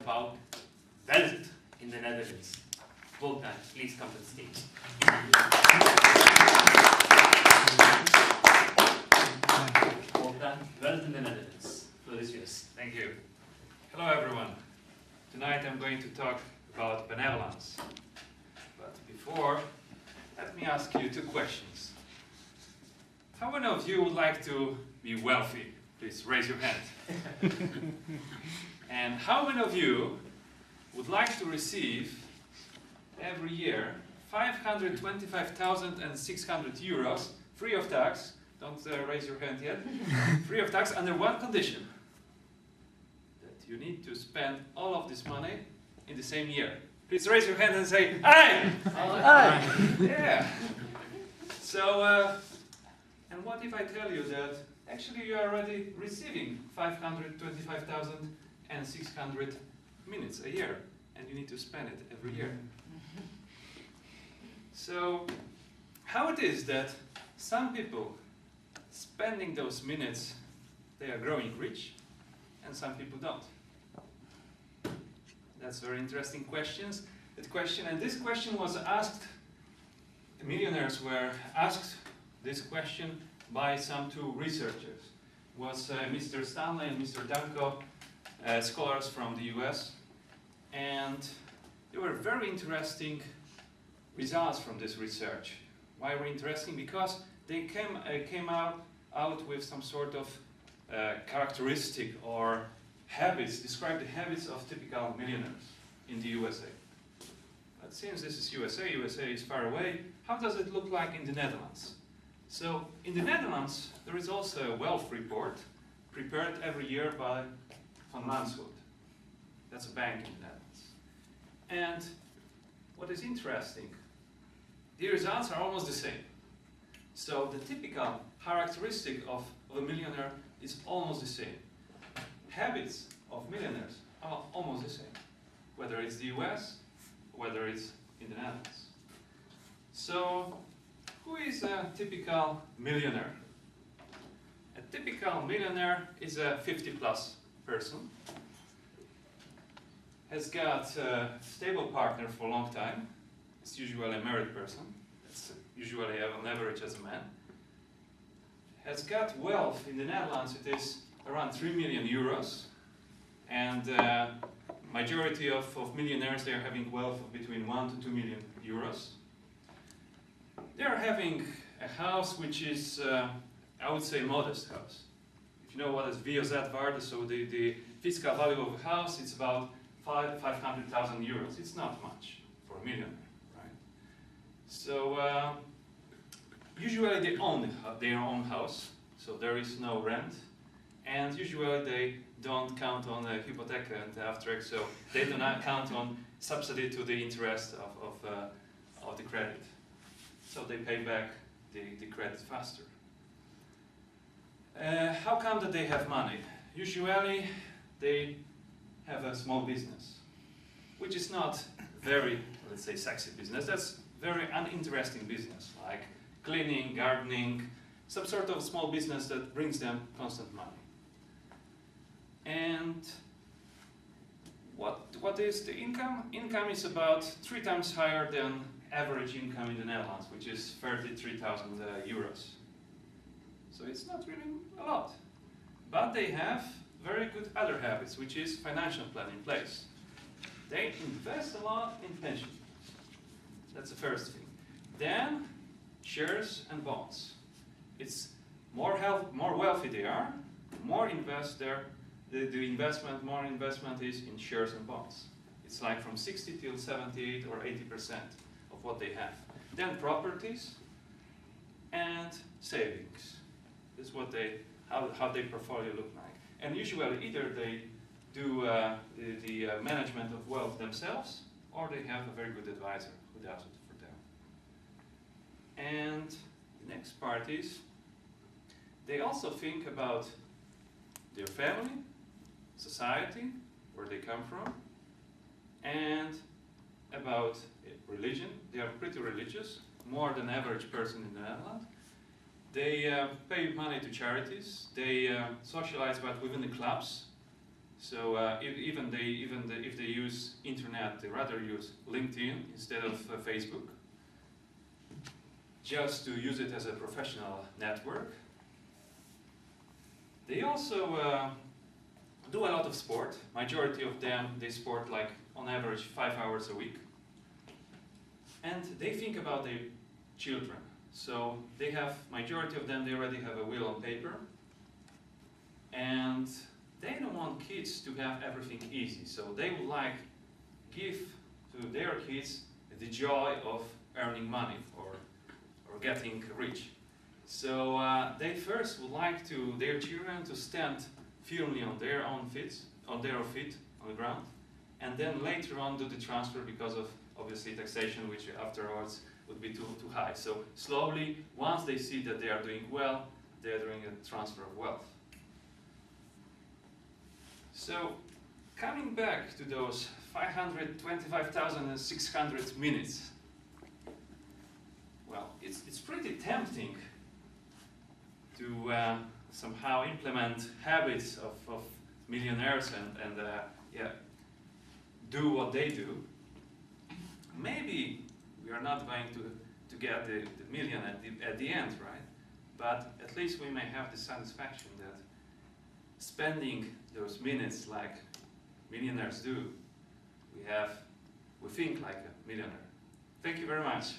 about wealth in the Netherlands. Bogdan, please come to the stage. Bogdan, wealth in the Netherlands. Floor is yours. Thank you. Hello everyone. Tonight I'm going to talk about benevolence. But before, let me ask you two questions. How many of you would like to be wealthy? Please raise your hand. And how many of you would like to receive every year 525,600 euros free of tax? Don't raise your hand yet. Free of tax under one condition. That you need to spend all of this money in the same year. Please raise your hand and say, aye! Aye! Yeah. So, and what if I tell you that actually you are already receiving 525,600 minutes a year, and you need to spend it every year? So, how it is that some people spending those minutes, they are growing rich, and some people don't? That's very interesting questions. And this question was asked, millionaires were asked this question by some two researchers. It was Mr. Stanley and Mr. Danko, scholars from the US, and there were very interesting results from this research. Why were interesting? Because they came out with some sort of characteristic or habits, describe the habits of typical millionaires in the USA. But since this is USA is far away, how does it look like in the Netherlands? So, in the Netherlands, there is also a wealth report prepared every year by Van Lanschot. That's a bank in the Netherlands. And what is interesting, the results are almost the same. So, the typical characteristic of a millionaire is almost the same. Habits of millionaires are almost the same, whether it's the US, whether it's in the Netherlands. So, who is a typical millionaire? A typical millionaire is a 50-plus person, has got a stable partner for a long time. It's usually a married person. It's usually on average as a man. Has got wealth in the Netherlands. It is around 3 million euros, and majority of millionaires, they are having wealth of between 1 to 2 million euros. They are having a house which is, I would say, modest house. If you know what is VOZ-waarde, so the fiscal value of a house, it's about 500,000 euros. It's not much for a millionaire, right? So usually they own their own house, so there is no rent, and usually they don't count on a hypotheek and aftrek, so they do not count on subsidy to the interest of the credit. So they pay back the credit faster. How come that they have money? Usually they have a small business, which is not very, let's say, sexy business. That's very uninteresting business, like cleaning, gardening, some sort of small business that brings them constant money. And what is the income? Income is about 3 times higher than average income in the Netherlands, which is 33,000 euros. So it's not really a lot. But they have very good other habits, which is financial plan in place. They invest a lot in pension. That's the first thing. Then shares and bonds. It's more wealthy they are, more invest there. More investment is in shares and bonds. It's like from 60 till 78 or 80% of what they have. Then properties and savings. This is what how their portfolio look like. And usually either they do the management of wealth themselves, or they have a very good advisor who does it for them. And the next part is they also think about their family, society, where they come from, and about religion. They are pretty religious, more than average person in the Netherlands. They pay money to charities. They socialize, but within the clubs. So if they use internet, they rather use LinkedIn instead of Facebook, just to use it as a professional network. They also do a lot of sport. Majority of them, they sport like on average 5 hours a week. And they think about their children. So they have, majority of them, they already have a will on paper. And they don't want kids to have everything easy. So they would like give to their kids the joy of earning money or getting rich. So they first would like their children to stand firmly on their own feet, on the ground, and then later on do the transfer because of obviously taxation, which afterwards would be too high. So slowly, once they see that they are doing well, they are doing a transfer of wealth. So coming back to those 525,600 minutes, well, it's pretty tempting to somehow implement habits of millionaires and do what they do. Maybe we are not going to get the million at the end, right? But at least we may have the satisfaction that spending those minutes like millionaires do, we think like a millionaire. Thank you very much.